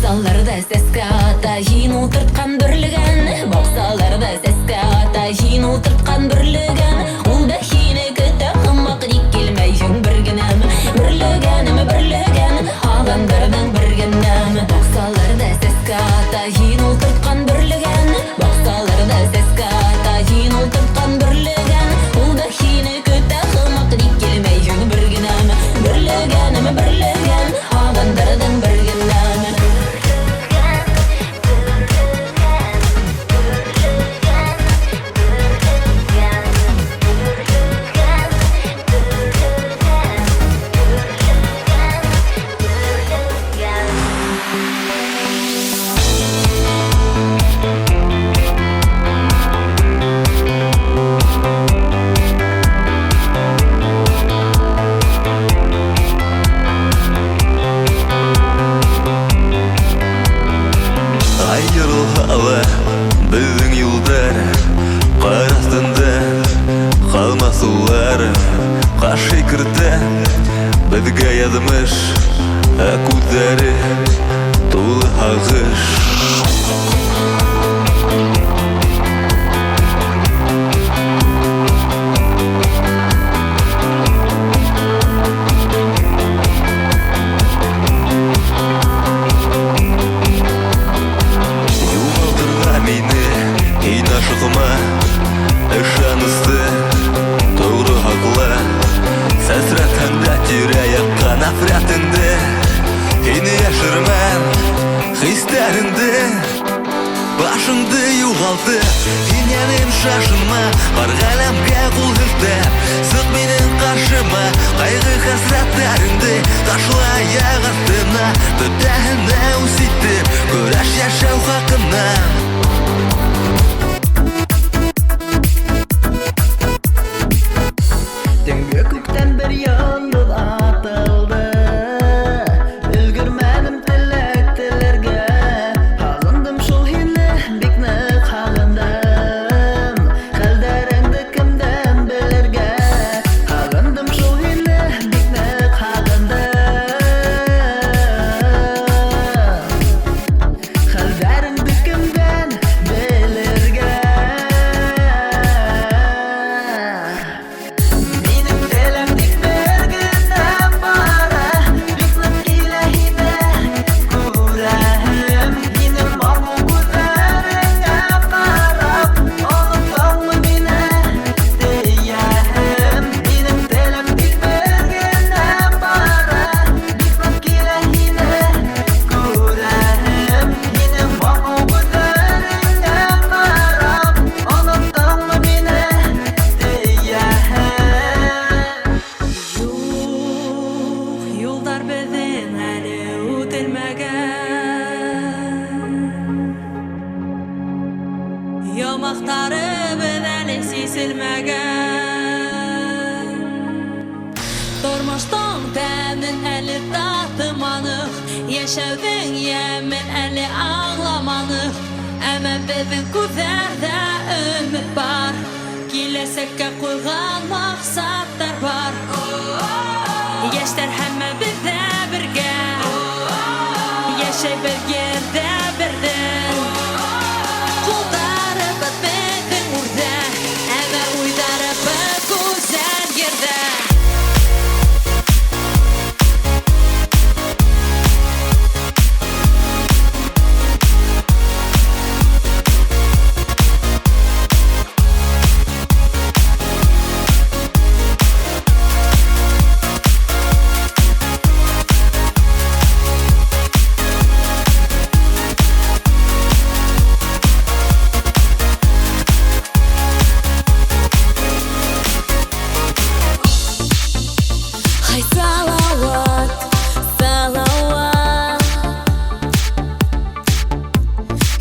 Бақсаларда сәске ата жин ултыртқан бүрлігін, бақсаларда сәске ата жин ултыртқан бүрлігін, ол да хине көті қымақ дик келмей жүн біргінім, бірлігінім, адамдардың біргінім. Бақсаларда сәске ата жин ултыртқан бүрлігін, бақсаларда сәске ата жин ултыртқан бүрлігін, ол да хине көті қымақ дик келмей жүн біргінім, бірлігінім, адамдардың біргінім. Айырылғалы біздің юлдар, қар астында қалмас олар. Қашай кірді бізге язмыш, көздері толы ағыш. Ышанысы тоғры ақла, сәсіратында тираяққан афрятынды, хейні яшырман хистәрінді, башыңды юғалды, хинянын шашыма, бар ғаламға қол ғылтап, сұқ менің қаршыма, қайғы қасыраттарыңды, ташла аяқ астына, түтәхіна өсейтіп, көрәш яшау хақына. Түнгі көктен бір йондыз атылды, үлгірмәдім тілектілерге, қағындым шол хені бекні қағындым, қалдарыңды кімден білерге, қағындым шол хені бекні қағындым, қалдарыңды кімден білерге. Yomaqtары бідәлі сесілмәген, Тормыштың тәмін әлі татыманық, Яшәудің йәмін әлі аңламанық. Әмә біздің күзәрдә өмет бар, Киләсәккә қойған мақсаттар бар. Яшьтәр һәммә бездә бергә, Яшәй бер ердә бердән.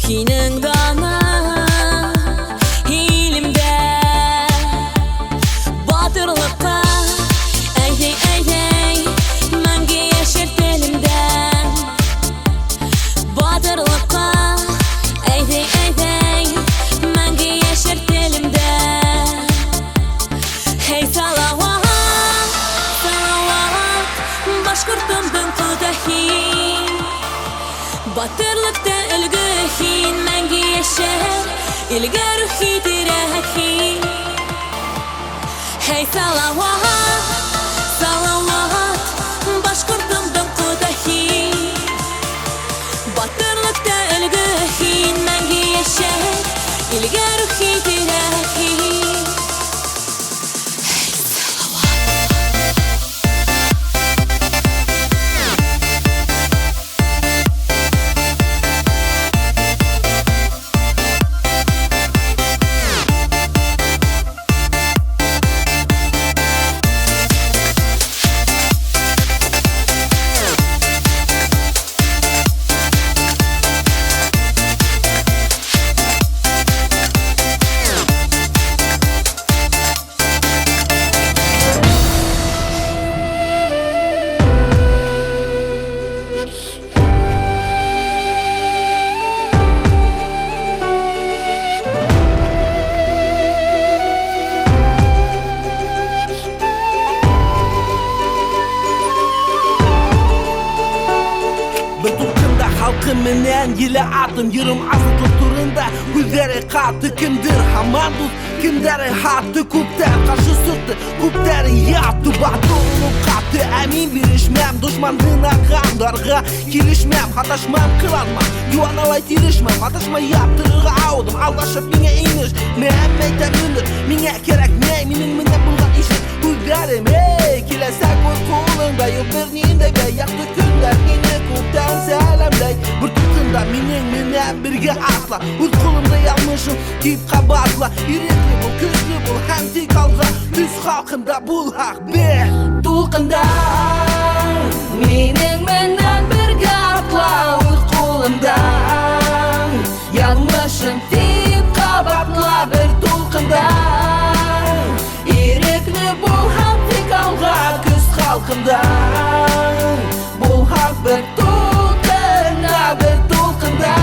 Хинең дана илемдә батырлыкка, әйдәй, мәңге яшер телемдә. Батырлыкка, әйдәй, мәңге яшер телемдә. Хей салават, башкортымдың кудахи. Батырлыкта үлгі хин мәңгі яшәр, илгә рухи тирәк хин. Hey салават, салават, башкортымдың кудахи. Батырлыкта үлгі хин мәңгі яшәр, илгә рухи тирәк хин. Halkımından yile adım yürüm azıtlık turunda Güzleri katı kimdir haman duz Kimderi hattı kupter karşı sırtı Kupteri yaptı batı olup katı Emin birişmem düşmanlığına kandarga Kilişmem hataşmam kılanmam Yuvanalay tirişmem hataşma yaptırıga avdım Aldaşıp mine iniş Mehemmeyten ünür Mine kerek ney minin mine bulgan işin Güzerim hey kilesek o kolunda Yıl birninde ve yaktı günler Mine kupten selamday Bir tutunda minen birge atla Uz kolumda yanmışım deyip kabatla Yürekli bul, güçlü bul, hem tik alga Düz halkında bul hak bil Tulkında minen menden birge atla Uz kolumda yanmışım deyip kabatla Bir tulkında yürekli bul, hem tik alga Düz halkında bul hak bir tulkında Bir tulkında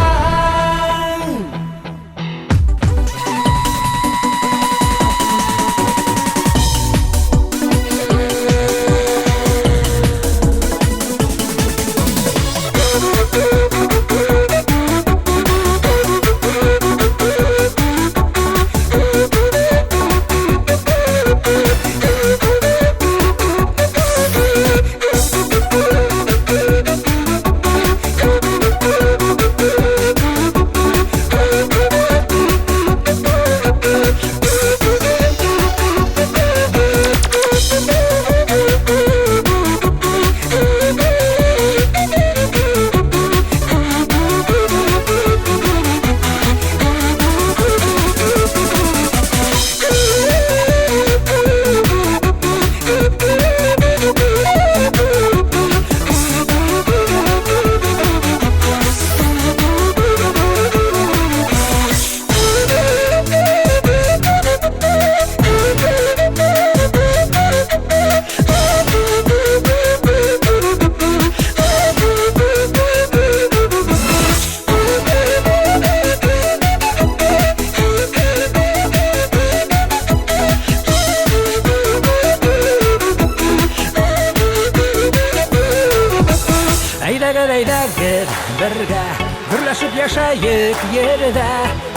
Birga birleşip yaşayıp yeride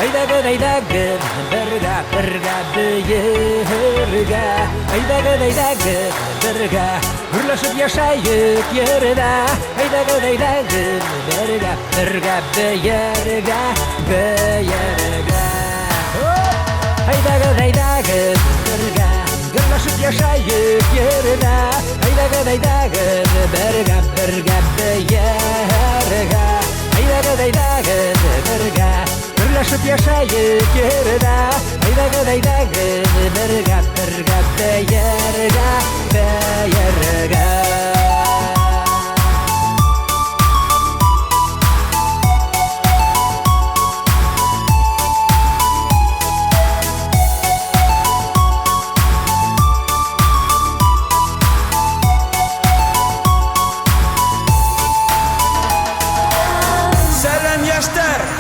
Aydaga birga birga Aydaga birga birleşip yaşayıp yeride Aydaga birga birga Aydaga birga birleşip yaşayıp yeride Aydaga birga birga birleşip yaşayıp yeride Aydaga birga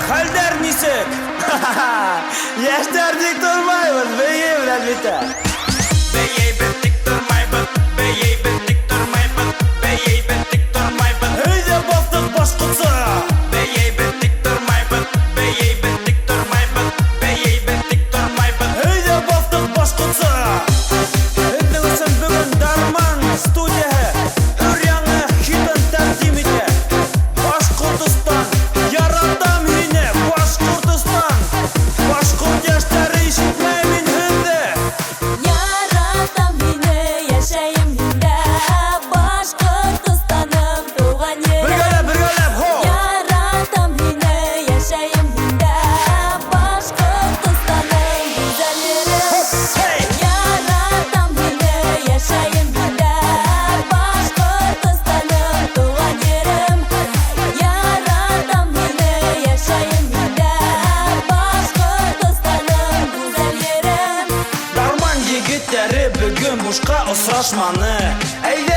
Halder nisik Yaşlar dik durmayız Beye bilen biter Beye bittik durmayız Beye bittik durmayız Beye bittik durmayız Höyde bastık başkutsa Beye адашманы. Әйдә